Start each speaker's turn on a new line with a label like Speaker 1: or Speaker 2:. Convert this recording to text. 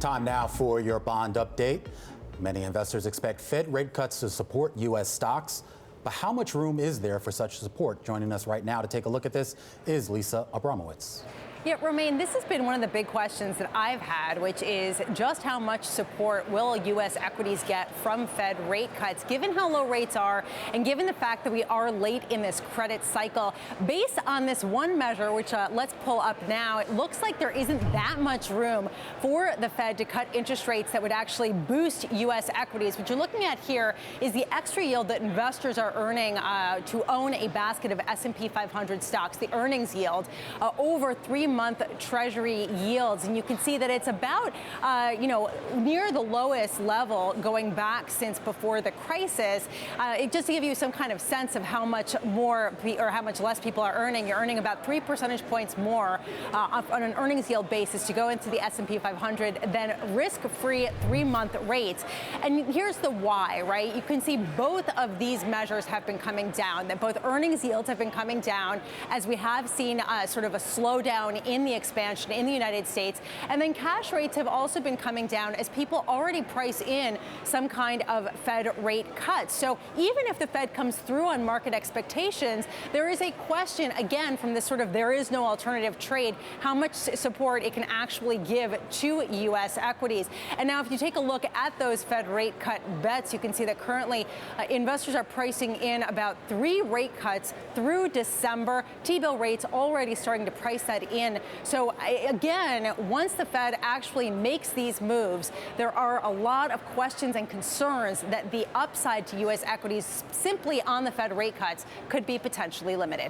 Speaker 1: Time now for your bond update. Many investors expect Fed rate cuts to support U.S. stocks. But how much room is there for such support? Joining us right now to take a look at this is Lisa Abramowicz.
Speaker 2: Yeah, Romaine, this has been one of the big questions that I've had, which is just how much support will U.S. equities get from Fed rate cuts, given how low rates are and given the fact that we are late in this credit cycle. Based on this one measure, which let's pull up now, it looks like there isn't that much room for the Fed to cut interest rates that would actually boost U.S. equities. What you're looking at here is the extra yield that investors are earning to own a basket of S&P 500 stocks, the earnings yield over 3-month Treasury yields, and you can see that it's about, near the lowest level going back since before the crisis. Just to give you some kind of sense of how much more or how much less people are earning, you're earning about 3 percentage points more on an earnings yield basis to go into the S&P 500 than risk-free 3-month rates. And here's the why, right? You can see both of these measures have been coming down, that both earnings yields have been coming down as we have seen sort of a slowdown in the expansion in the United States. And then cash rates have also been coming down as people already price in some kind of Fed rate cuts. So even if the Fed comes through on market expectations, there is a question, again, from this sort of there is no alternative trade, how much support it can actually give to U.S. equities. And now if you take a look at those Fed rate cut bets, you can see that currently investors are pricing in about 3 rate cuts through December. T-bill rates already starting to price that in. So again, once the Fed actually makes these moves, there are a lot of questions and concerns that the upside to U.S. equities simply on the Fed rate cuts could be potentially limited.